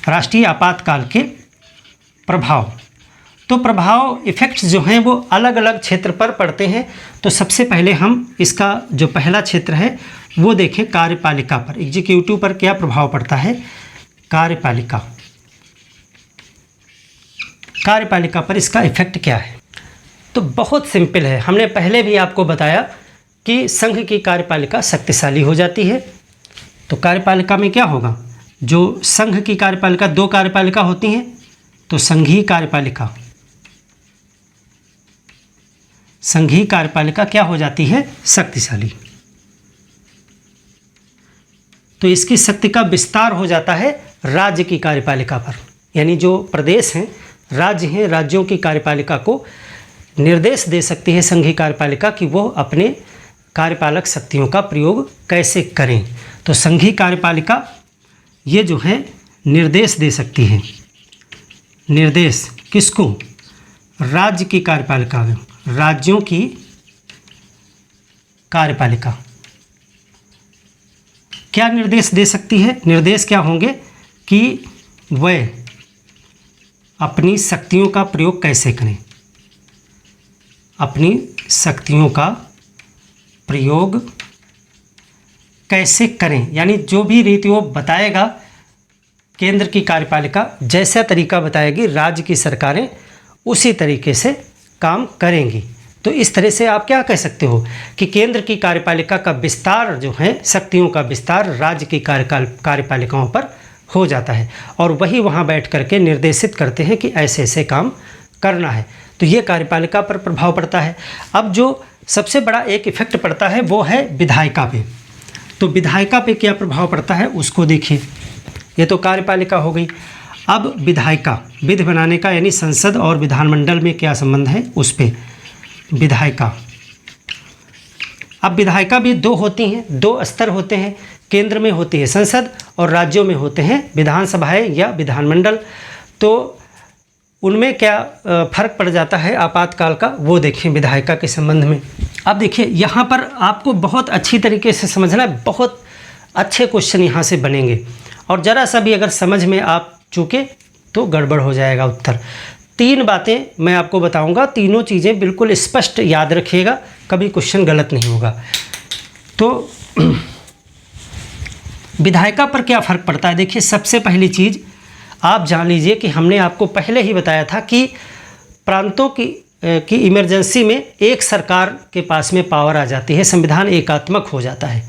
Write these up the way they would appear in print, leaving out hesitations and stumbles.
राष्ट्रीय आपातकाल के प्रभाव। तो प्रभाव इफ़ेक्ट्स जो हैं वो अलग अलग क्षेत्र पर पड़ते हैं। तो सबसे पहले हम इसका जो पहला क्षेत्र है वो देखें, कार्यपालिका पर, एग्जीक्यूटिव पर क्या प्रभाव पड़ता है। कार्यपालिका पर इसका इफ़ेक्ट क्या है। तो बहुत सिंपल है, हमने पहले भी आपको बताया कि संघ की कार्यपालिका शक्तिशाली हो जाती है। तो कार्यपालिका में क्या होगा, जो संघ की कार्यपालिका, 2 कार्यपालिका होती हैं, तो संघीय कार्यपालिका क्या हो जाती है, शक्तिशाली। तो इसकी शक्ति का विस्तार हो जाता है राज्य की कार्यपालिका पर, यानी जो प्रदेश हैं, राज्य हैं, राज्यों की कार्यपालिका को निर्देश दे सकती है संघीय कार्यपालिका कि वो अपने कार्यपालक शक्तियों का प्रयोग कैसे करें। तो संघीय कार्यपालिका ये जो है निर्देश दे सकती है, निर्देश किसको, राज्य की कार्यपालिका, राज्यों की कार्यपालिका क्या निर्देश दे सकती है। निर्देश क्या होंगे कि वह अपनी शक्तियों का प्रयोग कैसे करें, अपनी शक्तियों का प्रयोग कैसे करें, यानी जो भी रीति वो बताएगा केंद्र की कार्यपालिका, जैसा तरीका बताएगी राज्य की सरकारें उसी तरीके से काम करेंगी। तो इस तरह से आप क्या कह सकते हो कि केंद्र की कार्यपालिका का विस्तार जो है, शक्तियों का विस्तार राज्य की कार्यपालिकाओं पर हो जाता है और वही वहाँ बैठ करके निर्देशित करते हैं कि ऐसे ऐसे काम करना है। तो ये कार्यपालिका पर प्रभाव पड़ता है। अब जो सबसे बड़ा एक इफेक्ट पड़ता है वो है विधायिका पे। तो विधायिका पे क्या प्रभाव पड़ता है उसको देखिए। ये तो कार्यपालिका हो गई। अब विधायिका, विधि बनाने का, यानी संसद और विधानमंडल में क्या संबंध है उस पे विधायिका। अब विधायिका भी 2 होती हैं, 2 स्तर होते हैं। केंद्र में होती है संसद और राज्यों में होते हैं विधानसभाएं या विधानमंडल। तो उनमें क्या फ़र्क पड़ जाता है आपातकाल का, वो देखें विधायिका के संबंध में। अब देखिए यहाँ पर आपको बहुत अच्छी तरीके से समझना है, बहुत अच्छे क्वेश्चन यहाँ से बनेंगे और ज़रा सा भी अगर समझ में आप चूके तो गड़बड़ हो जाएगा उत्तर। 3 बातें मैं आपको बताऊंगा, तीनों चीज़ें बिल्कुल स्पष्ट याद रखिएगा, कभी क्वेश्चन गलत नहीं होगा। तो विधायिका पर क्या फ़र्क पड़ता है, देखिए सबसे पहली चीज़ आप जान लीजिए कि हमने आपको पहले ही बताया था कि प्रांतों की इमरजेंसी में एक सरकार के पास में पावर आ जाती है, संविधान एकात्मक हो जाता है।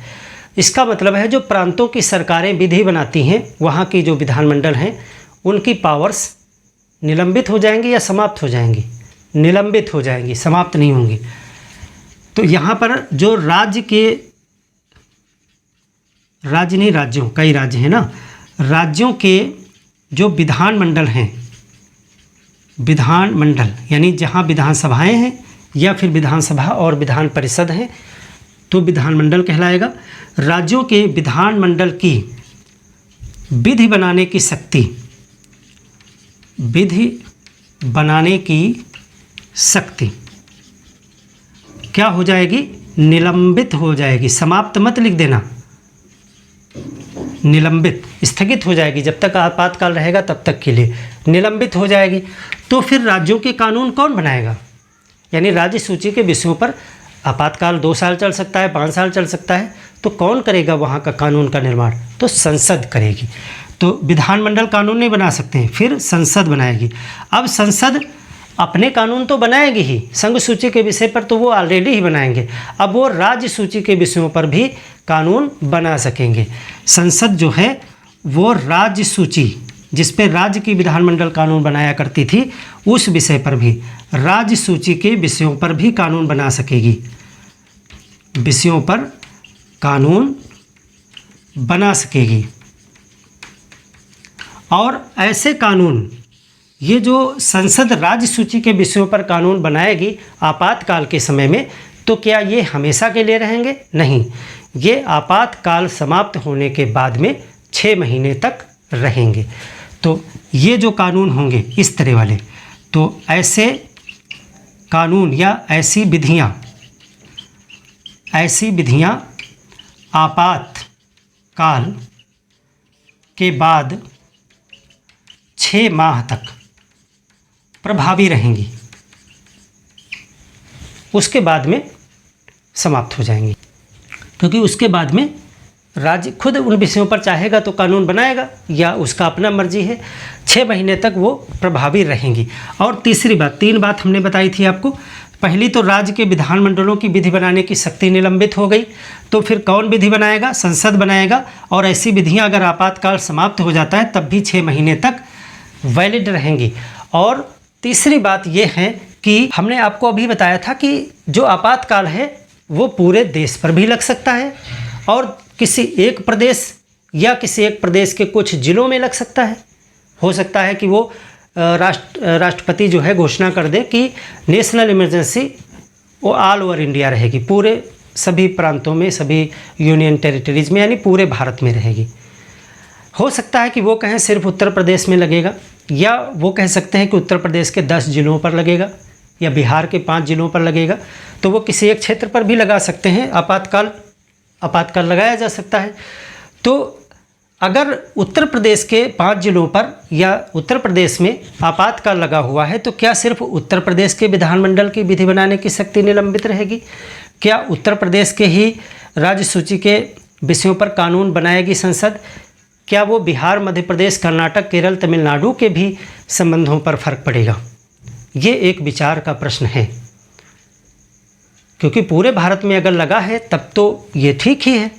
इसका मतलब है जो प्रांतों की सरकारें विधि बनाती हैं, वहाँ की जो विधानमंडल हैं उनकी पावर्स निलंबित हो जाएंगी या समाप्त हो जाएंगी, निलंबित हो जाएंगी, समाप्त नहीं होंगी। तो यहाँ पर जो राज्य नहीं, राज्यों, कई राज्य हैं ना, राज्यों के जो विधानमंडल हैं, विधानमंडल यानी जहाँ विधानसभाएं हैं या फिर विधानसभा और विधान परिषद हैं तो विधानमंडल कहलाएगा। राज्यों के विधानमंडल की विधि बनाने की शक्ति, विधि बनाने की शक्ति क्या हो जाएगी, निलंबित हो जाएगी। समाप्त मत लिख देना, निलंबित, स्थगित हो जाएगी, जब तक आपातकाल रहेगा तब तक के लिए निलंबित हो जाएगी। तो फिर राज्यों के कानून कौन बनाएगा, यानी राज्य सूची के विषयों पर आपातकाल 2 साल चल सकता है, 5 साल चल सकता है, तो कौन करेगा वहाँ का कानून का निर्माण, तो संसद करेगी। तो विधानमंडल कानून नहीं बना सकते हैं, फिर संसद बनाएगी। अब संसद अपने कानून तो बनाएगी ही, संघ सूची के विषय पर तो वो ऑलरेडी ही बनाएंगे, अब वो राज्य सूची के विषयों पर भी कानून बना सकेंगे। संसद जो है वो राज्य सूची, जिस पे राज्य की विधानमंडल कानून बनाया करती थी, उस विषय पर भी, राज्य सूची के विषयों पर भी कानून बना सकेगी, विषयों पर कानून बना सकेगी। और ऐसे कानून, ये जो संसद राज्य सूची के विषयों पर कानून बनाएगी आपातकाल के समय में, तो क्या ये हमेशा के लिए रहेंगे? नहीं, ये आपातकाल समाप्त होने के बाद में 6 महीने तक रहेंगे। तो ये जो कानून होंगे इस तरह वाले, तो ऐसे कानून या ऐसी विधियाँ आपातकाल के बाद 6 माह तक प्रभावी रहेंगी, उसके बाद में समाप्त हो जाएंगी, क्योंकि उसके बाद में राज्य खुद उन विषयों पर चाहेगा तो कानून बनाएगा या उसका अपना मर्जी है। 6 महीने तक वो प्रभावी रहेंगी। और तीसरी बात, 3 बात हमने बताई थी आपको। पहली तो राज्य के विधानमंडलों की विधि बनाने की शक्ति निलंबित हो गई, तो फिर कौन विधि बनाएगा? संसद बनाएगा। और ऐसी विधियां अगर आपातकाल समाप्त हो जाता है तब भी 6 महीने तक वैलिड रहेंगी। और तीसरी बात ये है कि हमने आपको अभी बताया था कि जो आपातकाल है वो पूरे देश पर भी लग सकता है और किसी एक प्रदेश या किसी एक प्रदेश के कुछ जिलों में लग सकता है। हो सकता है कि वो राष्ट्रपति जो है घोषणा कर दे कि नेशनल इमरजेंसी वो ऑल ओवर इंडिया रहेगी, पूरे सभी प्रांतों में, सभी यूनियन टेरिटरीज़ में, यानी पूरे भारत में रहेगी। हो सकता है कि वो कहें सिर्फ उत्तर प्रदेश में लगेगा, या वो कह सकते हैं कि उत्तर प्रदेश के 10 जिलों पर लगेगा या बिहार के 5 जिलों पर लगेगा। तो वो किसी एक क्षेत्र पर भी लगा सकते हैं, आपातकाल लगाया जा सकता है। तो अगर उत्तर प्रदेश के 5 जिलों पर या उत्तर प्रदेश में आपातकाल लगा हुआ है तो क्या सिर्फ उत्तर प्रदेश के विधानमंडल की विधि बनाने की शक्ति निलंबित रहेगी? क्या उत्तर प्रदेश के ही राज्य सूची के विषयों पर कानून बनाएगी संसद? क्या वो बिहार, मध्य प्रदेश, कर्नाटक, केरल, तमिलनाडु के भी संबंधों पर फर्क पड़ेगा? ये एक विचार का प्रश्न है, क्योंकि पूरे भारत में अगर लगा है तब तो ये ठीक ही है।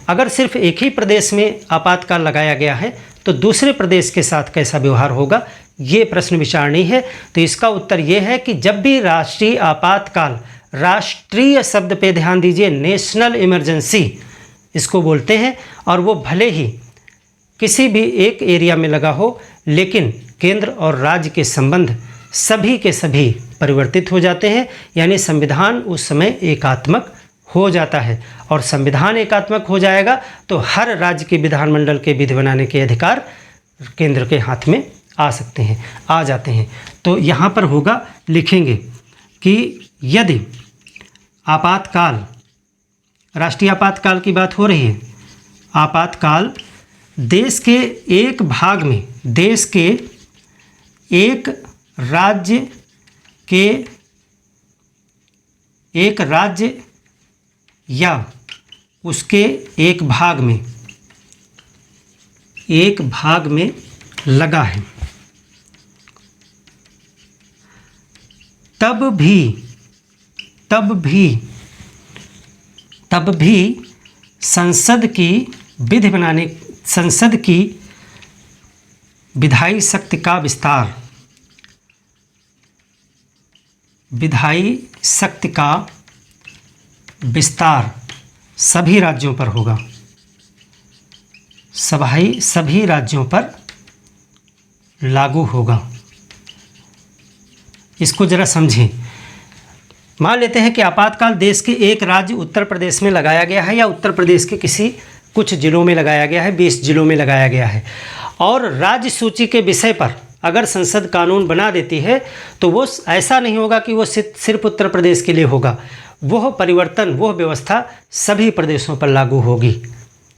अगर सिर्फ एक ही प्रदेश में आपातकाल लगाया गया है तो दूसरे प्रदेश के साथ कैसा व्यवहार होगा, ये प्रश्न विचारणीय है। तो इसका उत्तर ये है कि जब भी राष्ट्रीय आपातकाल, राष्ट्रीय शब्द पे ध्यान दीजिए, नेशनल इमरजेंसी इसको बोलते हैं, और वो भले ही किसी भी एक एरिया में लगा हो, लेकिन केंद्र और राज्य के संबंध सभी के सभी परिवर्तित हो जाते हैं, यानी संविधान उस समय एकात्मक हो जाता है। और संविधान एकात्मक हो जाएगा तो हर राज्य के विधानमंडल के विधि बनाने के अधिकार केंद्र के हाथ में आ जाते हैं। तो यहाँ पर होगा, लिखेंगे कि यदि आपातकाल, राष्ट्रीय आपातकाल की बात हो रही है, आपातकाल देश के एक भाग में, देश के एक राज्य या उसके एक भाग में लगा है, तब भी संसद की विधायी शक्ति का विस्तार सभी राज्यों पर होगा, सभी राज्यों पर लागू होगा। इसको जरा समझें। मान लेते हैं कि आपातकाल देश के एक राज्य उत्तर प्रदेश में लगाया गया है, या उत्तर प्रदेश के कुछ जिलों में लगाया गया है, 20 जिलों में लगाया गया है, और राज्य सूची के विषय पर अगर संसद कानून बना देती है तो वो ऐसा नहीं होगा कि वो सिर्फ उत्तर प्रदेश के लिए होगा, वह परिवर्तन, वह व्यवस्था सभी प्रदेशों पर लागू होगी।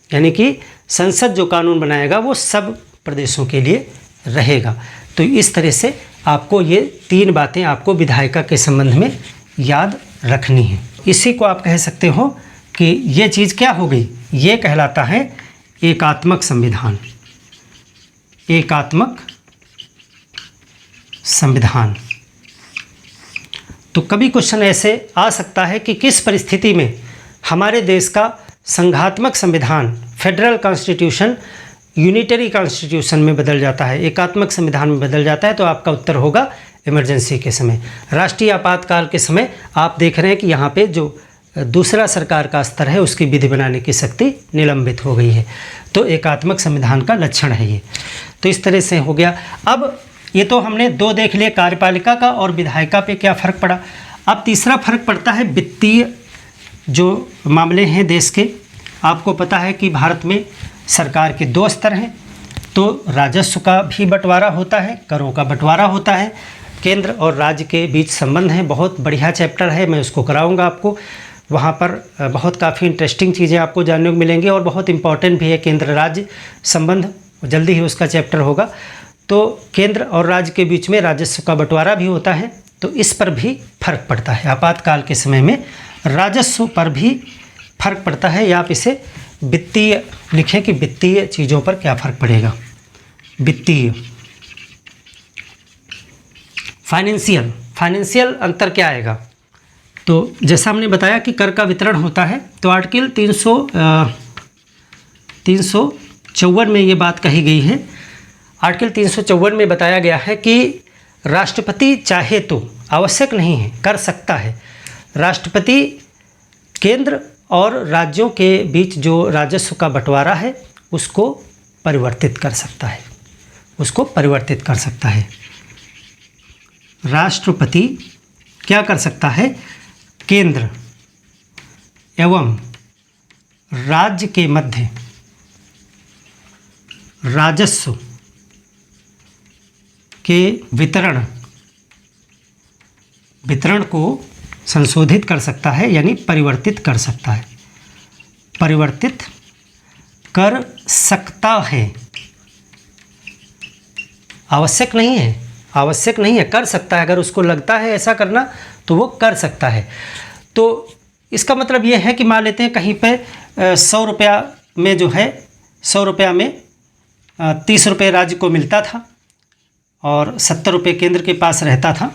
यानी कि संसद जो कानून बनाएगा वो सब प्रदेशों के लिए रहेगा। तो इस तरह से आपको ये 3 बातें आपको विधायिका के संबंध में याद रखनी है। इसी को आप कह सकते हो कि ये चीज़ क्या हो गई, ये कहलाता है एकात्मक संविधान। एकात्मक संविधान। तो कभी क्वेश्चन ऐसे आ सकता है कि किस परिस्थिति में हमारे देश का संघात्मक संविधान, फेडरल कॉन्स्टिट्यूशन, यूनिटरी कॉन्स्टिट्यूशन में बदल जाता है, एकात्मक संविधान में बदल जाता है। तो आपका उत्तर होगा इमरजेंसी के समय, राष्ट्रीय आपातकाल के समय। आप देख रहे हैं कि यहाँ पे जो दूसरा सरकार का स्तर है उसकी विधि बनाने की शक्ति निलंबित हो गई है। तो एकात्मक संविधान का लक्षण है ये। तो इस तरह से हो गया। अब ये तो हमने 2 देख लिए, कार्यपालिका का और विधायिका पे क्या फ़र्क पड़ा। अब तीसरा फ़र्क पड़ता है वित्तीय जो मामले हैं देश के। आपको पता है कि भारत में सरकार के 2 स्तर हैं, तो राजस्व का भी बंटवारा होता है, करों का बंटवारा होता है, केंद्र और राज्य के बीच संबंध है। बहुत बढ़िया चैप्टर है, मैं उसको कराऊंगा आपको। वहाँ पर बहुत काफ़ी इंटरेस्टिंग चीज़ें आपको जानने को मिलेंगी और बहुत इम्पॉर्टेंट भी है केंद्र राज्य संबंध, जल्दी ही उसका चैप्टर होगा। तो केंद्र और राज्य के बीच में राजस्व का बंटवारा भी होता है, तो इस पर भी फर्क पड़ता है। आपातकाल के समय में राजस्व पर भी फर्क पड़ता है, या आप इसे वित्तीय लिखें कि वित्तीय चीज़ों पर क्या फर्क पड़ेगा। वित्तीय, फाइनेंशियल अंतर क्या आएगा। तो जैसा हमने बताया कि कर का वितरण होता है, तो आर्टिकल 354 में ये बात कही गई है। आर्टिकल 354 में बताया गया है कि राष्ट्रपति चाहे तो, आवश्यक नहीं है, कर सकता है, राष्ट्रपति केंद्र और राज्यों के बीच जो राजस्व का बंटवारा है उसको परिवर्तित कर सकता है, उसको परिवर्तित कर सकता है। राष्ट्रपति क्या कर सकता है, केंद्र एवं राज्य के मध्य राजस्व के वितरण को संशोधित कर सकता है, यानी परिवर्तित कर सकता है, परिवर्तित कर सकता है। आवश्यक नहीं है, आवश्यक नहीं है, कर सकता है। अगर उसको लगता है ऐसा करना तो वो कर सकता है। तो इसका मतलब ये है कि मान लेते हैं कहीं पे 100 रुपया में जो है 100 रुपया में 30 रुपये राज्य को मिलता था और 70 रुपये केंद्र के पास रहता था।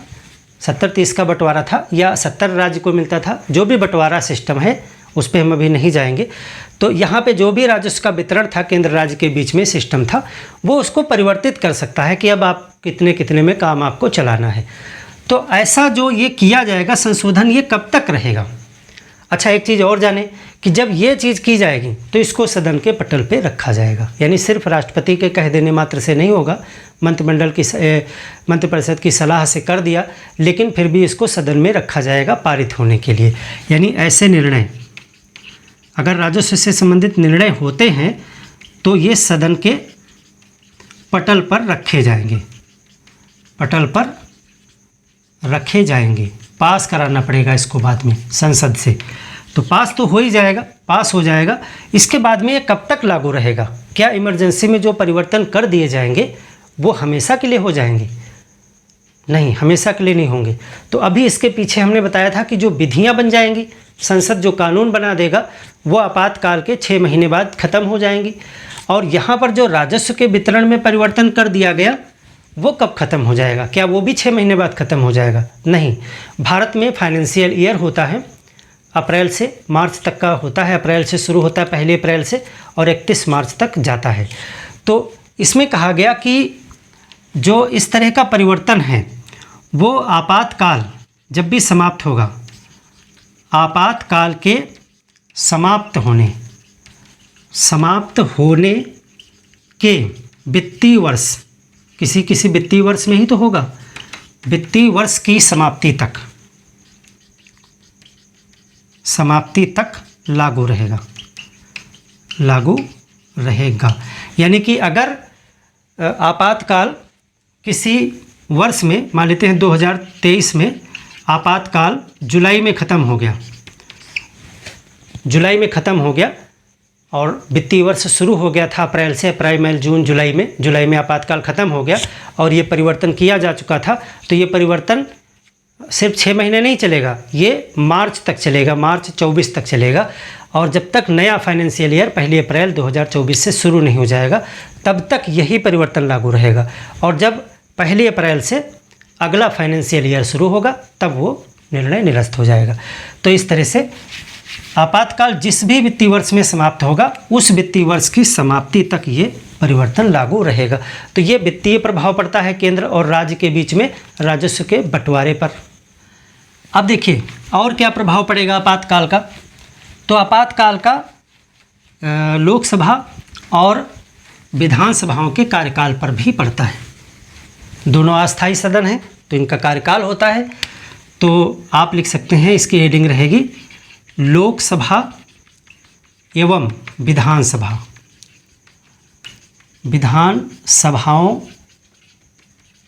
70-30 का बंटवारा था, या 70 राज्य को मिलता था। जो भी बंटवारा सिस्टम है उस पर हम अभी नहीं जाएंगे। तो यहाँ पे जो भी राजस्व का वितरण था केंद्र राज्य के बीच में सिस्टम था, वो उसको परिवर्तित कर सकता है कि अब आप कितने कितने में काम आपको चलाना है। तो ऐसा जो ये किया जाएगा संशोधन, ये कब तक रहेगा। अच्छा, एक चीज़ और जाने कि जब ये चीज़ की जाएगी तो इसको सदन के पटल पे रखा जाएगा, यानी सिर्फ राष्ट्रपति के कह देने मात्र से नहीं होगा। मंत्रिपरिषद की सलाह से कर दिया, लेकिन फिर भी इसको सदन में रखा जाएगा पारित होने के लिए। यानी ऐसे निर्णय, अगर राजस्व से संबंधित निर्णय होते हैं तो ये सदन के पटल पर रखे जाएंगे, पटल पर रखे जाएंगे। पास कराना पड़ेगा इसको बाद में संसद से, तो पास तो हो ही जाएगा, पास हो जाएगा। इसके बाद में ये कब तक लागू रहेगा। क्या इमरजेंसी में जो परिवर्तन कर दिए जाएंगे वो हमेशा के लिए हो जाएंगे? नहीं, हमेशा के लिए नहीं होंगे। तो अभी इसके पीछे हमने बताया था कि जो विधियां बन जाएंगी, संसद जो कानून बना देगा, वो आपातकाल के 6 महीने बाद ख़त्म हो जाएंगी। और यहाँ पर जो राजस्व के वितरण में परिवर्तन कर दिया गया वो कब ख़त्म हो जाएगा? क्या वो भी 6 महीने बाद ख़त्म हो जाएगा? नहीं। भारत में फाइनेंशियल ईयर होता है, अप्रैल से मार्च तक का होता है। अप्रैल से शुरू होता है, 1 अप्रैल से, और 31 मार्च तक जाता है। तो इसमें कहा गया कि जो इस तरह का परिवर्तन है वो आपातकाल जब भी समाप्त होगा, आपातकाल के समाप्त होने के वित्तीय वर्ष, किसी वित्तीय वर्ष में ही तो होगा, वित्तीय वर्ष की समाप्ति तक लागू रहेगा। यानी कि अगर आपातकाल किसी वर्ष में, मान लेते हैं 2023 में आपातकाल जुलाई में ख़त्म हो गया और वित्तीय वर्ष शुरू हो गया था अप्रैल से, अप्रैल मई जून जुलाई में आपातकाल ख़त्म हो गया और ये परिवर्तन किया जा चुका था। तो ये परिवर्तन सिर्फ 6 महीने नहीं चलेगा, ये मार्च तक चलेगा, मार्च 24 तक चलेगा। और जब तक नया फाइनेंशियल ईयर 1 अप्रैल 2024 से शुरू नहीं हो जाएगा तब तक यही परिवर्तन लागू रहेगा। और जब 1 अप्रैल से अगला फाइनेंशियल ईयर शुरू होगा तब वो निर्णय निरस्त हो जाएगा। तो इस तरह से आपातकाल जिस भी वित्तीय वर्ष में समाप्त होगा उस वित्तीय वर्ष की समाप्ति तक ये परिवर्तन लागू रहेगा। तो ये वित्तीय प्रभाव पड़ता है केंद्र और राज्य के बीच में राजस्व के बंटवारे पर। अब देखिए और क्या प्रभाव पड़ेगा आपातकाल का। तो आपातकाल का लोकसभा और विधानसभाओं के कार्यकाल पर भी पड़ता है। दोनों अस्थायी सदन हैं तो इनका कार्यकाल होता है। तो आप लिख सकते हैं, इसकी हेडिंग रहेगी लोकसभा एवं विधानसभाओं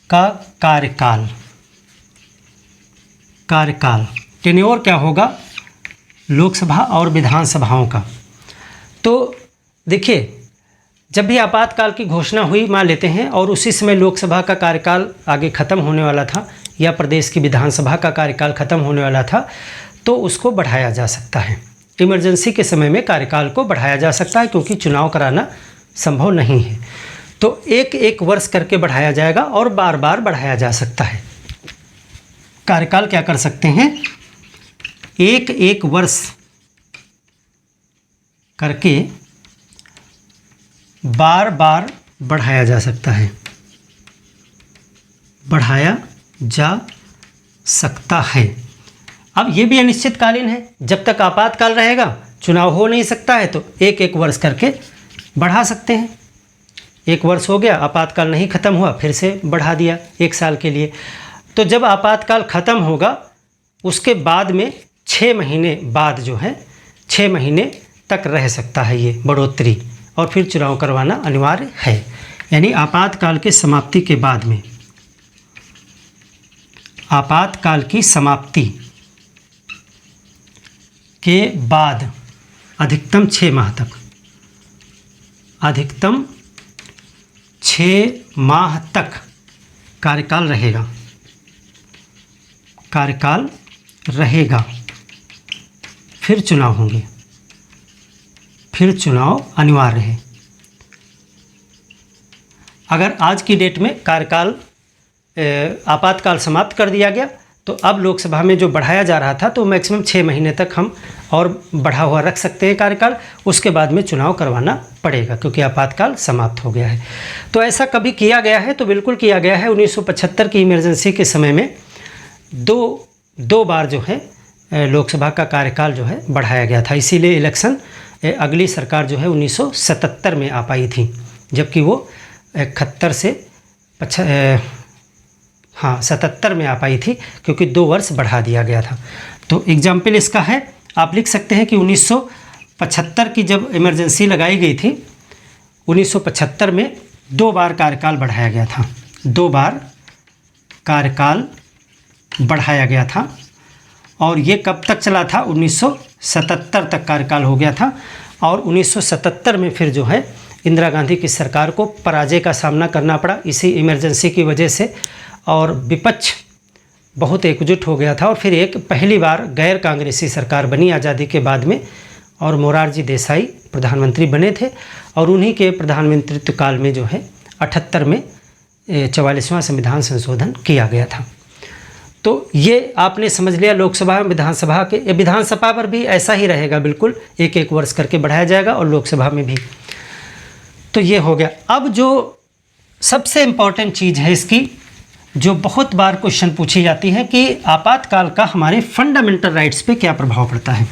का कार्यकाल टेन्योर क्या होगा, लोकसभा और विधानसभाओं का। तो देखिए जब भी आपातकाल की घोषणा हुई, मान लेते हैं, और उसी समय लोकसभा का कार्यकाल आगे ख़त्म होने वाला था या प्रदेश की विधानसभा का कार्यकाल ख़त्म होने वाला था, तो उसको बढ़ाया जा सकता है। इमरजेंसी के समय में कार्यकाल को बढ़ाया जा सकता है, क्योंकि चुनाव कराना संभव नहीं है। तो एक एक वर्ष करके बढ़ाया जाएगा और बार बार बढ़ाया जा सकता है। कार्यकाल क्या कर सकते हैं, एक एक वर्ष करके बार बार बढ़ाया जा सकता है, बढ़ाया जा सकता है। अब ये भी अनिश्चितकालीन है, जब तक आपातकाल रहेगा चुनाव हो नहीं सकता है, तो एक एक वर्ष करके बढ़ा सकते हैं। एक वर्ष हो गया, आपातकाल नहीं ख़त्म हुआ, फिर से बढ़ा दिया 1 साल के लिए। तो जब आपातकाल ख़त्म होगा उसके बाद में 6 महीने बाद जो है 6 महीने तक रह सकता है ये बढ़ोतरी, और फिर चुनाव करवाना अनिवार्य है। यानी आपातकाल की समाप्ति के बाद में, आपातकाल की समाप्ति के बाद अधिकतम 6 माह तक, अधिकतम 6 माह तक कार्यकाल रहेगा, कार्यकाल रहेगा, फिर चुनाव होंगे, फिर चुनाव अनिवार्य है। अगर आज की डेट में कार्यकाल आपातकाल समाप्त कर दिया गया, तो अब लोकसभा में जो बढ़ाया जा रहा था, तो मैक्सिमम 6 महीने तक हम और बढ़ा हुआ रख सकते हैं कार्यकाल। उसके बाद में चुनाव करवाना पड़ेगा, क्योंकि आपातकाल समाप्त हो गया है। तो ऐसा कभी किया गया है? तो बिल्कुल किया गया है। 1975 की इमरजेंसी के समय में दो बार जो है लोकसभा का कार्यकाल जो है बढ़ाया गया था। इसीलिए इलेक्शन अगली सरकार जो है 1977 में आ पाई थी, जबकि वो 71 से 77 में आ पाई थी, क्योंकि 2 वर्ष बढ़ा दिया गया था। तो एग्जाम्पल इसका है, आप लिख सकते हैं कि 1975 की जब इमरजेंसी लगाई गई थी, 1975 में 2 बार कार्यकाल बढ़ाया गया था, 2 बार कार्यकाल बढ़ाया गया था। और ये कब तक चला था? 1977 तक कार्यकाल हो गया था। और 1977 में फिर जो है इंदिरा गांधी की सरकार को पराजय का सामना करना पड़ा इसी इमरजेंसी की वजह से, और विपक्ष बहुत एकजुट हो गया था, और फिर एक पहली बार गैर कांग्रेसी सरकार बनी आज़ादी के बाद में, और मोरारजी देसाई प्रधानमंत्री बने थे, और उन्हीं के प्रधानमंत्रित्व काल में जो है 78 में 44वां संविधान संशोधन किया गया था। तो ये आपने समझ लिया लोकसभा में। विधानसभा पर भी ऐसा ही रहेगा, बिल्कुल एक एक वर्ष करके बढ़ाया जाएगा, और लोकसभा में भी। तो ये हो गया। अब जो सबसे इम्पॉर्टेंट चीज़ है इसकी, जो बहुत बार क्वेश्चन पूछी जाती है कि आपातकाल का हमारे फंडामेंटल राइट्स पे क्या प्रभाव पड़ता है।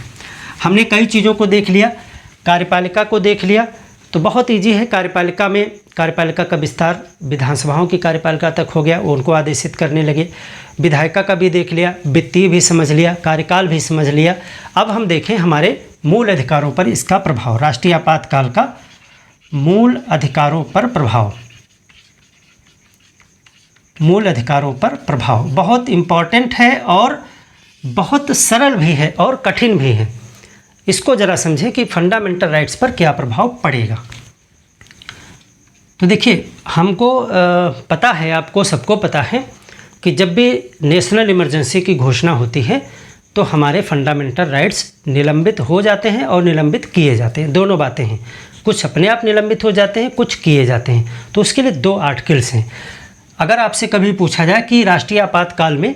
हमने कई चीज़ों को देख लिया, कार्यपालिका को देख लिया, तो बहुत ईजी है। कार्यपालिका का विस्तार विधानसभाओं की कार्यपालिका तक हो गया, वो उनको आदेशित करने लगे। विधायिका का भी देख लिया, वित्तीय भी समझ लिया, कार्यकाल भी समझ लिया। अब हम देखें हमारे मूल अधिकारों पर इसका प्रभाव, राष्ट्रीय आपातकाल का मूल अधिकारों पर प्रभाव। मूल अधिकारों पर प्रभाव बहुत इम्पॉर्टेंट है, और बहुत सरल भी है और कठिन भी है। इसको ज़रा समझें कि फंडामेंटल राइट्स पर क्या प्रभाव पड़ेगा। तो देखिए, हमको पता है, आपको सबको पता है कि जब भी नेशनल इमरजेंसी की घोषणा होती है, तो हमारे फंडामेंटल राइट्स निलंबित हो जाते हैं और निलंबित किए जाते हैं। दोनों बातें हैं, कुछ अपने आप निलंबित हो जाते हैं, कुछ किए जाते हैं। तो उसके लिए 2 आर्टिकल्स हैं। अगर आपसे कभी पूछा जाए कि राष्ट्रीय आपातकाल में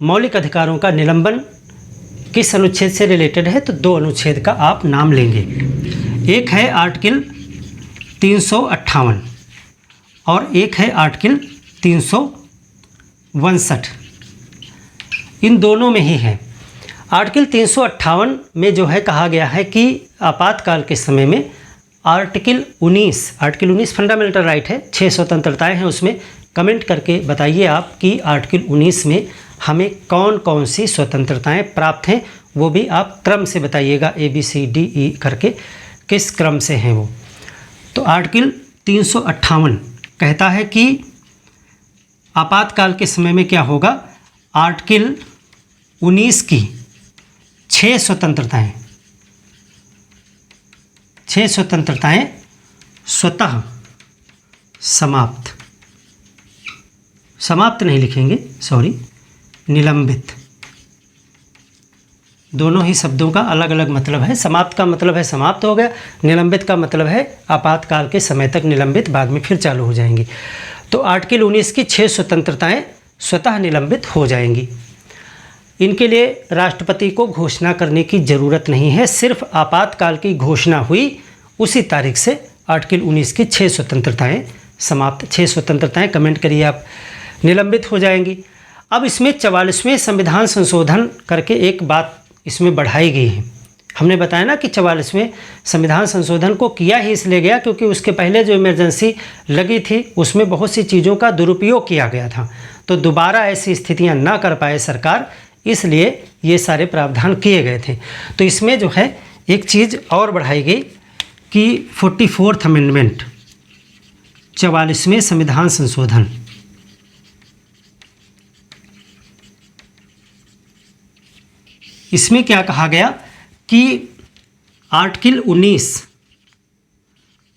मौलिक अधिकारों का निलंबन किस अनुच्छेद से रिलेटेड है, तो 2 अनुच्छेद का आप नाम लेंगे। एक है आर्टिकल 358 और एक है आर्टिकल 362। इन दोनों में ही है। आर्टिकल 358 में जो है कहा गया है कि आपातकाल के समय में आर्टिकल 19 फंडामेंटल राइट है, 6 स्वतंत्रताएं हैं उसमें। कमेंट करके बताइए आप कि आर्टिकल 19 में हमें कौन कौन सी स्वतंत्रताएं प्राप्त हैं, वो भी आप क्रम से बताइएगा, ABCDE करके किस क्रम से हैं वो। तो आर्टिकल 358 कहता है कि आपातकाल के समय में क्या होगा। आर्टिकल 19 की 6 स्वतंत्रताएं स्वतः समाप्त, समाप्त नहीं लिखेंगे, सॉरी, निलंबित। दोनों ही शब्दों का अलग अलग मतलब है। समाप्त का मतलब है समाप्त हो गया, निलंबित का मतलब है आपातकाल के समय तक निलंबित, बाद में फिर चालू हो जाएंगी। तो आर्टिकल 19 की 6 स्वतंत्रताएं स्वतः निलंबित हो जाएंगी। इनके लिए राष्ट्रपति को घोषणा करने की ज़रूरत नहीं है, सिर्फ आपातकाल की घोषणा हुई उसी तारीख से आर्टिकल 19 की 6 स्वतंत्रताएं समाप्त, 6 स्वतंत्रताएं, कमेंट करिए आप, निलंबित हो जाएंगी। अब इसमें 44वें संविधान संशोधन करके एक बात इसमें बढ़ाई गई है। हमने बताया ना कि 44वें संविधान संशोधन को किया ही इसलिए गया क्योंकि उसके पहले जो इमरजेंसी लगी थी उसमें बहुत सी चीज़ों का दुरुपयोग किया गया था, तो दोबारा ऐसी स्थितियां ना कर पाए सरकार, इसलिए ये सारे प्रावधान किए गए थे। तो इसमें जो है एक चीज़ और बढ़ाई गई कि 44th अमेंडमेंट, 44वें संविधान संशोधन, इसमें क्या कहा गया कि आर्टिकल 19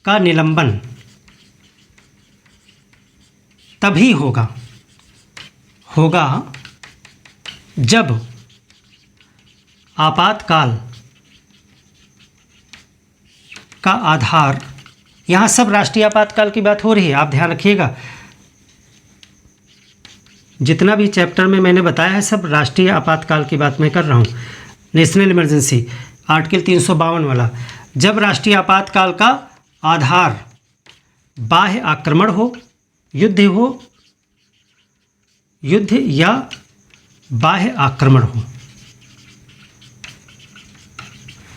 का निलंबन तभी होगा जब आपातकाल का आधार, यहाँ सब राष्ट्रीय आपातकाल की बात हो रही है, आप ध्यान रखिएगा, जितना भी चैप्टर में मैंने बताया है सब राष्ट्रीय आपातकाल की बात मैं कर रहा हूँ। नेशनल इमरजेंसी आर्टिकल 352 वाला, जब राष्ट्रीय आपातकाल का आधार बाह्य आक्रमण हो, युद्ध या बाह्य आक्रमण हो,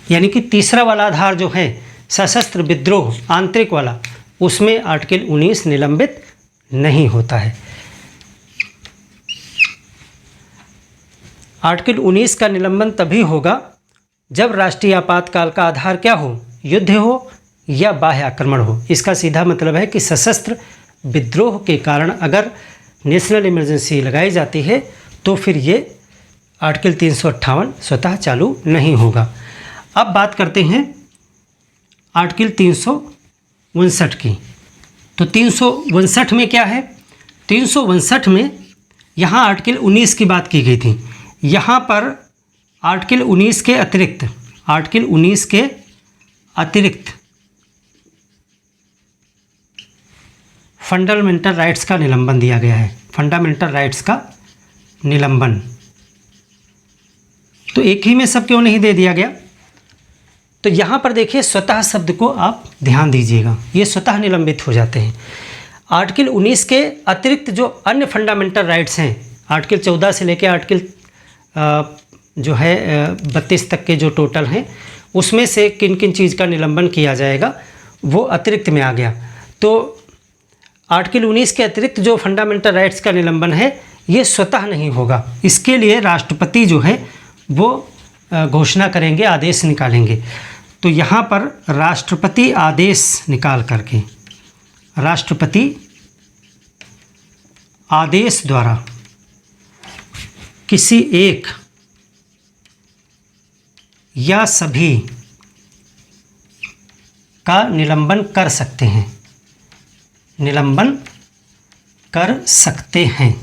यानी कि तीसरा वाला आधार जो है सशस्त्र विद्रोह आंतरिक वाला, उसमें आर्टिकल 19 निलंबित नहीं होता है। आर्टिकल 19 का निलंबन तभी होगा जब राष्ट्रीय आपातकाल का आधार क्या हो, युद्ध हो या बाह्य आक्रमण हो। इसका सीधा मतलब है कि सशस्त्र विद्रोह के कारण अगर नेशनल इमरजेंसी लगाई जाती है तो फिर ये आर्टिकल 358 स्वतः चालू नहीं होगा। अब बात करते हैं आर्टिकल 359 की। तो 359 में क्या है, 359 में यहाँ आर्टिकल 19 की बात की गई थी। यहाँ पर आर्टिकल 19 के अतिरिक्त फंडामेंटल राइट्स का निलंबन दिया गया है। फंडामेंटल राइट्स का निलंबन तो एक ही में सब क्यों नहीं दे दिया गया? तो यहाँ पर देखिए स्वतः शब्द को आप ध्यान दीजिएगा, ये स्वतः निलंबित हो जाते हैं। आर्टिकल 19 के अतिरिक्त जो अन्य फंडामेंटल राइट्स हैं, आर्टिकल 14 से लेकर आर्टिकल जो है 32 तक के जो टोटल हैं, उसमें से किन किन चीज़ का निलंबन किया जाएगा वो अतिरिक्त में आ गया। तो आर्टिकल 19 के अतिरिक्त जो फंडामेंटल राइट्स का निलंबन है ये स्वतः नहीं होगा, इसके लिए राष्ट्रपति जो है वो घोषणा करेंगे, आदेश निकालेंगे। तो यहाँ पर राष्ट्रपति आदेश निकाल करके, राष्ट्रपति आदेश द्वारा किसी एक या सभी का निलंबन कर सकते हैं, निलंबन कर सकते हैं।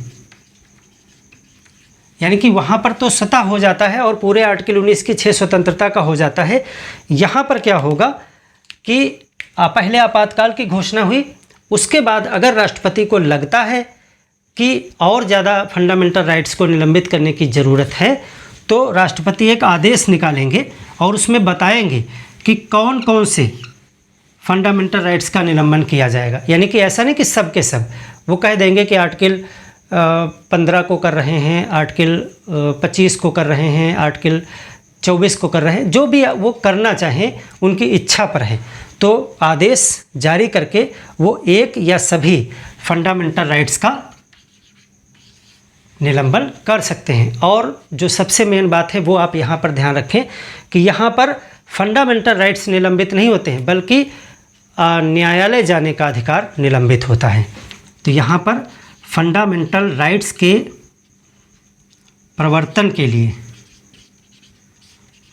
यानी कि वहाँ पर तो स्वतः हो जाता है और पूरे आर्टिकल 19 की 6 स्वतंत्रता का हो जाता है। यहाँ पर क्या होगा कि पहले आपातकाल की घोषणा हुई, उसके बाद अगर राष्ट्रपति को लगता है कि और ज़्यादा फंडामेंटल राइट्स को निलंबित करने की ज़रूरत है तो राष्ट्रपति एक आदेश निकालेंगे और उसमें बताएंगे कि कौन कौन से फंडामेंटल राइट्स का निलंबन किया जाएगा। यानी कि ऐसा नहीं कि सब के सब, वो कह देंगे कि आर्टिकल 15 को कर रहे हैं, आर्टिकल 25 को कर रहे हैं, आर्टिकल 24 को कर रहे हैं, जो भी वो करना चाहें उनकी इच्छा पर है। तो आदेश जारी करके वो एक या सभी फंडामेंटल राइट्स का निलंबन कर सकते हैं। और जो सबसे मेन बात है वो आप यहाँ पर ध्यान रखें कि यहाँ पर फंडामेंटल राइट्स निलंबित नहीं होते हैं, बल्कि न्यायालय जाने का अधिकार निलंबित होता है। तो यहाँ पर फंडामेंटल राइट्स के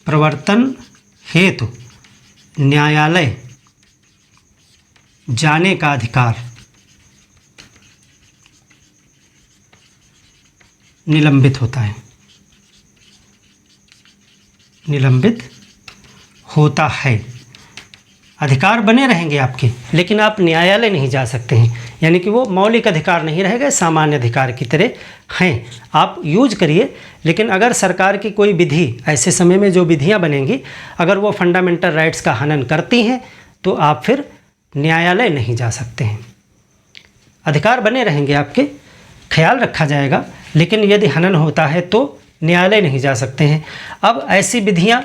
प्रवर्तन हेतु न्यायालय जाने का अधिकार निलंबित होता है, निलंबित होता है। अधिकार बने रहेंगे आपके, लेकिन आप न्यायालय नहीं जा सकते हैं, यानी कि वो मौलिक अधिकार नहीं रहेगा, सामान्य अधिकार की तरह हैं। आप यूज करिए, लेकिन अगर सरकार की कोई विधि ऐसे समय में जो विधियां बनेंगी अगर वो फंडामेंटल राइट्स का हनन करती हैं तो आप फिर न्यायालय नहीं जा सकते हैं। अधिकार बने रहेंगे आपके, ख्याल रखा जाएगा, लेकिन यदि हनन होता है तो न्यायालय नहीं जा सकते हैं। अब ऐसी विधियां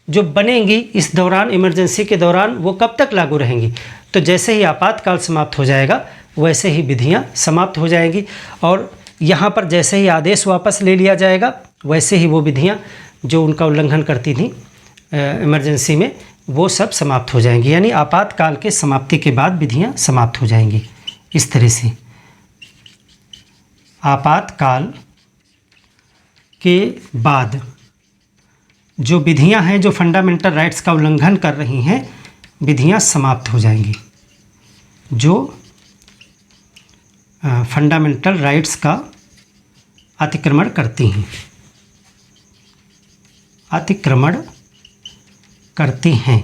जो बनेंगी इस दौरान, इमरजेंसी के दौरान, वो कब तक लागू रहेंगी? तो जैसे ही आपातकाल समाप्त हो जाएगा वैसे ही विधियां समाप्त हो जाएंगी, और यहाँ पर जैसे ही आदेश वापस ले लिया जाएगा वैसे ही वो विधियां जो उनका उल्लंघन करती थी इमरजेंसी में, वो सब समाप्त हो जाएंगी। यानी आपातकाल के समाप्ति के बाद विधियां समाप्त हो जाएंगी। इस तरह से आपातकाल के बाद जो विधियां हैं जो फंडामेंटल राइट्स का उल्लंघन कर रही हैं, विधियां समाप्त हो जाएंगी। जो फंडामेंटल राइट्स का अतिक्रमण करती हैं, अतिक्रमण करती हैं,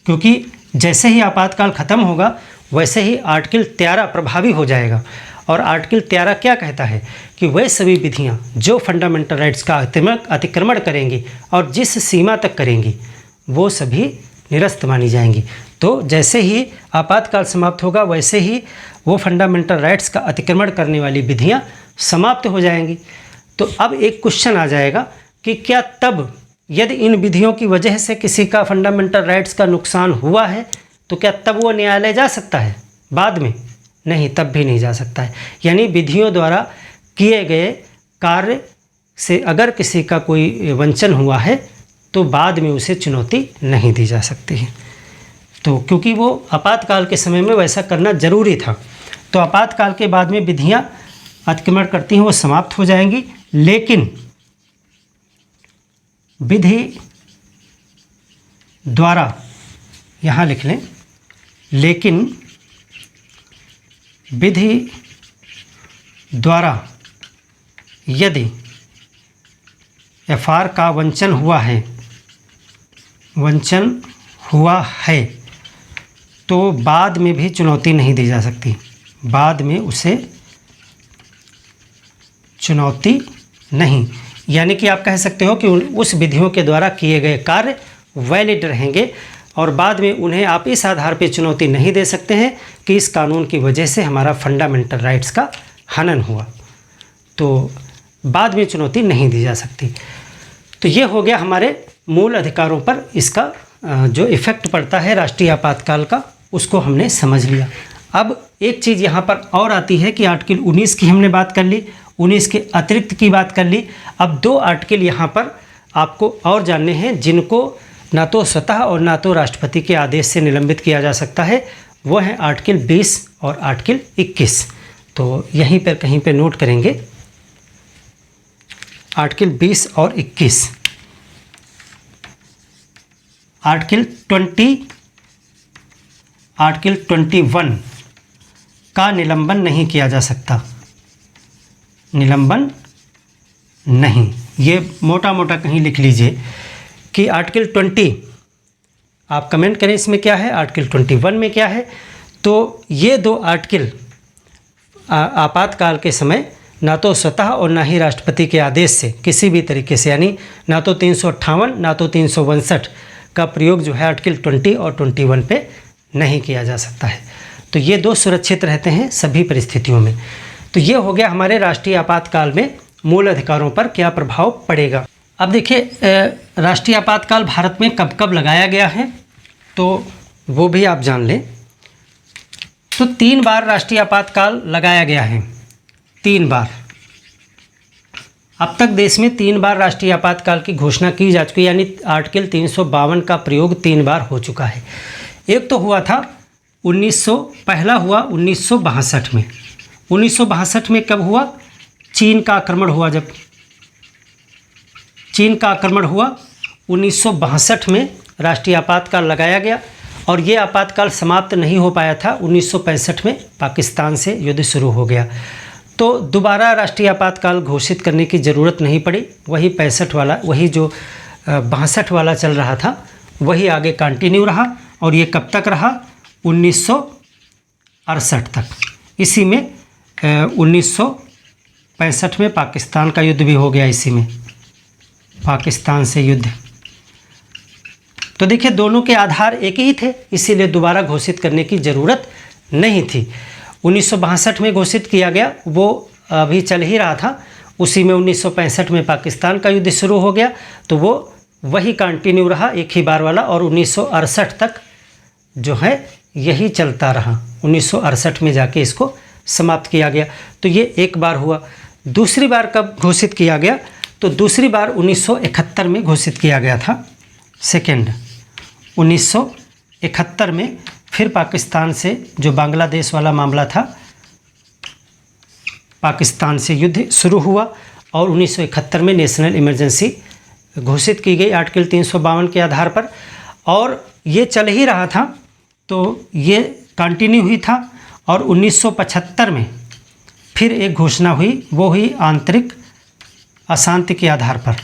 क्योंकि जैसे ही आपातकाल ख़त्म होगा वैसे ही आर्टिकल 13 प्रभावी हो जाएगा। और आर्टिकल 13 क्या कहता है कि वह सभी विधियां जो फंडामेंटल राइट्स का अतिक्रमण करेंगी और जिस सीमा तक करेंगी वो सभी निरस्त मानी जाएंगी। तो जैसे ही आपातकाल समाप्त होगा वैसे ही वो फंडामेंटल राइट्स का अतिक्रमण करने वाली विधियां समाप्त हो जाएंगी। तो अब एक क्वेश्चन आ जाएगा कि क्या तब यदि इन विधियों की वजह से किसी का फंडामेंटल राइट्स का नुकसान हुआ है तो क्या तब वो न्यायालय जा सकता है बाद में? नहीं, तब भी नहीं जा सकता है। यानी विधियों द्वारा किए गए कार्य से अगर किसी का कोई वंचन हुआ है तो बाद में उसे चुनौती नहीं दी जा सकती है। तो क्योंकि वो आपातकाल के समय में वैसा करना जरूरी था, तो आपातकाल के बाद में विधियां अतिक्रमण करती हैं वो समाप्त हो जाएंगी। लेकिन विधि द्वारा, यहाँ लिख लें, लेकिन विधि द्वारा यदि एफआर का वंचन हुआ है तो बाद में भी चुनौती नहीं दी जा सकती, बाद में उसे चुनौती नहीं। यानी कि आप कह सकते हो कि उस विधियों के द्वारा किए गए कार्य वैलिड रहेंगे और बाद में उन्हें आप इस आधार पर चुनौती नहीं दे सकते हैं कि इस कानून की वजह से हमारा फंडामेंटल राइट्स का हनन हुआ, तो बाद में चुनौती नहीं दी जा सकती। तो ये हो गया हमारे मूल अधिकारों पर इसका जो इफ़ेक्ट पड़ता है राष्ट्रीय आपातकाल का, उसको हमने समझ लिया। अब एक चीज़ यहाँ पर और आती है कि आर्टिकल 19 की हमने बात कर ली, 19 के अतिरिक्त की बात कर ली। अब दो आर्टिकल यहाँ पर आपको और जानने हैं जिनको ना तो स्वतः और ना तो राष्ट्रपति के आदेश से निलंबित किया जा सकता है, वो है आर्टिकल 20 और आर्टिकल 21। तो यहीं पर कहीं पे नोट करेंगे आर्टिकल 20 और 21। आर्टिकल 21 का निलंबन नहीं किया जा सकता, निलंबन नहीं। ये मोटा मोटा कहीं लिख लीजिए कि आर्टिकल 20, आप कमेंट करें इसमें क्या है, आर्टिकल 21 में क्या है। तो ये दो आर्टिकल आपातकाल के समय ना तो स्वतः और ना ही राष्ट्रपति के आदेश से किसी भी तरीके से, यानी ना तो 358 ना तो 362 का प्रयोग जो है आर्टिकल 20 और 21 पे नहीं किया जा सकता है। तो ये दो सुरक्षित रहते हैं सभी परिस्थितियों में। तो ये हो गया हमारे राष्ट्रीय आपातकाल में मूल अधिकारों पर क्या प्रभाव पड़ेगा। अब देखिए राष्ट्रीय आपातकाल भारत में कब कब लगाया गया है तो वो भी आप जान लें। तो 3 बार राष्ट्रीय आपातकाल लगाया गया है, 3 बार। अब तक देश में 3 बार राष्ट्रीय आपातकाल की घोषणा की जा चुकी है, यानी आर्टिकल 352 का प्रयोग 3 बार हो चुका है। एक तो हुआ था पहला हुआ 1962 में। 1962 में कब हुआ? चीन का आक्रमण हुआ। जब चीन का आक्रमण हुआ 1962 में राष्ट्रीय आपातकाल लगाया गया और ये आपातकाल समाप्त नहीं हो पाया था। 1965 में पाकिस्तान से युद्ध शुरू हो गया, तो दोबारा राष्ट्रीय आपातकाल घोषित करने की ज़रूरत नहीं पड़ी। वही 65 वाला, वही जो 62 वाला चल रहा था वही आगे कंटिन्यू रहा। और ये कब तक रहा? 1968 तक। इसी में 1965 में पाकिस्तान का युद्ध भी हो गया, इसी में पाकिस्तान से युद्ध। तो देखिए दोनों के आधार एक ही थे, इसीलिए दोबारा घोषित करने की ज़रूरत नहीं थी। 1962 में घोषित किया गया, वो अभी चल ही रहा था। उसी में 1965 में पाकिस्तान का युद्ध शुरू हो गया, तो वो वही कंटिन्यू रहा एक ही बार वाला। और 1968 तक जो है यही चलता रहा। 1968 में जाके इसको समाप्त किया गया। तो ये एक बार हुआ। दूसरी बार कब घोषित किया गया? तो दूसरी बार 1971 में घोषित किया गया था। सेकेंड 1971 में फिर पाकिस्तान से जो बांग्लादेश वाला मामला था, पाकिस्तान से युद्ध शुरू हुआ और 1971 में नेशनल इमरजेंसी घोषित की गई आर्टिकल 352 के आधार पर। और ये चल ही रहा था, तो ये कंटिन्यू हुई था। और 1975 में फिर एक घोषणा हुई, वो हुई आंतरिक अशांति के आधार पर।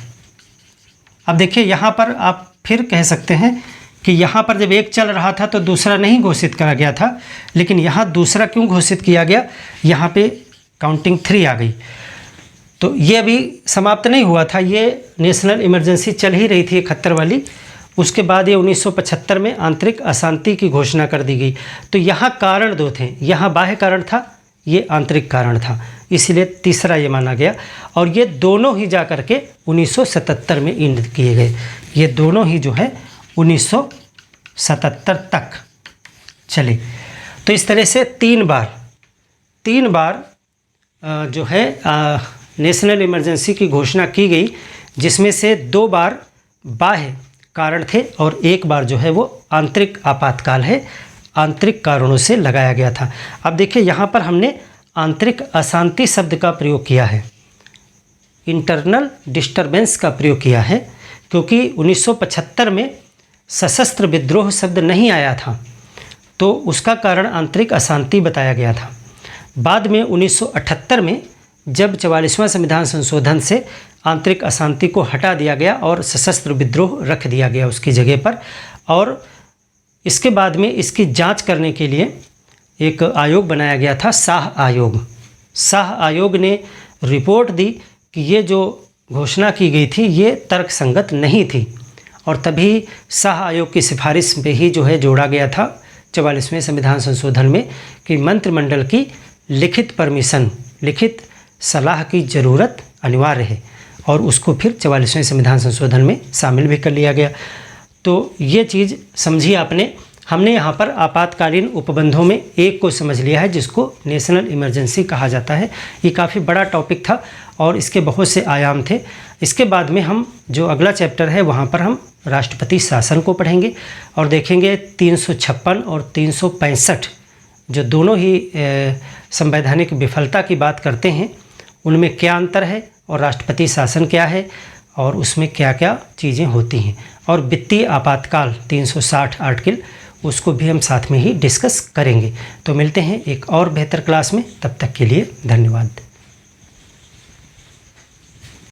अब देखिए यहाँ पर आप फिर कह सकते हैं कि यहाँ पर जब एक चल रहा था तो दूसरा नहीं घोषित करा गया था, लेकिन यहाँ दूसरा क्यों घोषित किया गया? यहाँ पे काउंटिंग 3 आ गई। तो ये अभी समाप्त नहीं हुआ था, ये नेशनल इमरजेंसी चल ही रही थी 71 वाली। उसके बाद ये 1975 में आंतरिक अशांति की घोषणा कर दी गई। तो यहाँ कारण 2 थे, यहाँ बाह्य कारण था, ये आंतरिक कारण था, इसीलिए तीसरा ये माना गया। और ये दोनों ही जा कर के 1977 में इंड किए गए। ये दोनों ही जो है 1977 तक चले। तो इस तरह से तीन बार जो है नेशनल इमरजेंसी की घोषणा की गई, जिसमें से 2 बार बाह्य कारण थे और 1 बार जो है वो आंतरिक आपातकाल है, आंतरिक कारणों से लगाया गया था। अब देखिए यहाँ पर हमने आंतरिक अशांति शब्द का प्रयोग किया है, इंटरनल डिस्टरबेंस का प्रयोग किया है, क्योंकि 1975 में सशस्त्र विद्रोह शब्द नहीं आया था, तो उसका कारण आंतरिक अशांति बताया गया था। बाद में 1978 में जब 44वां संविधान संशोधन से आंतरिक अशांति को हटा दिया गया और सशस्त्र विद्रोह रख दिया गया उसकी जगह पर, और इसके बाद में इसकी जांच करने के लिए एक आयोग बनाया गया था, शाह आयोग। शाह आयोग ने रिपोर्ट दी कि ये जो घोषणा की गई थी ये तर्कसंगत नहीं थी, और तभी शाह आयोग की सिफारिश में ही जो है जोड़ा गया था 44वें संविधान संशोधन में कि मंत्रिमंडल की लिखित परमिशन, लिखित सलाह की ज़रूरत अनिवार्य है, और उसको फिर 44वें संविधान संशोधन में शामिल भी कर लिया गया। तो ये चीज़ समझिए आपने। हमने यहाँ पर आपातकालीन उपबंधों में एक को समझ लिया है, जिसको नेशनल इमरजेंसी कहा जाता है। ये काफ़ी बड़ा टॉपिक था और इसके बहुत से आयाम थे। इसके बाद में हम जो अगला चैप्टर है वहाँ पर हम राष्ट्रपति शासन को पढ़ेंगे और देखेंगे 356 और 365 जो दोनों ही संवैधानिक विफलता की बात करते हैं, उनमें क्या अंतर है और राष्ट्रपति शासन क्या है और उसमें क्या क्या चीज़ें होती हैं, और वित्तीय आपातकाल 360 आर्टिकल, उसको भी हम साथ में ही डिस्कस करेंगे। तो मिलते हैं एक और बेहतर क्लास में, तब तक के लिए धन्यवाद।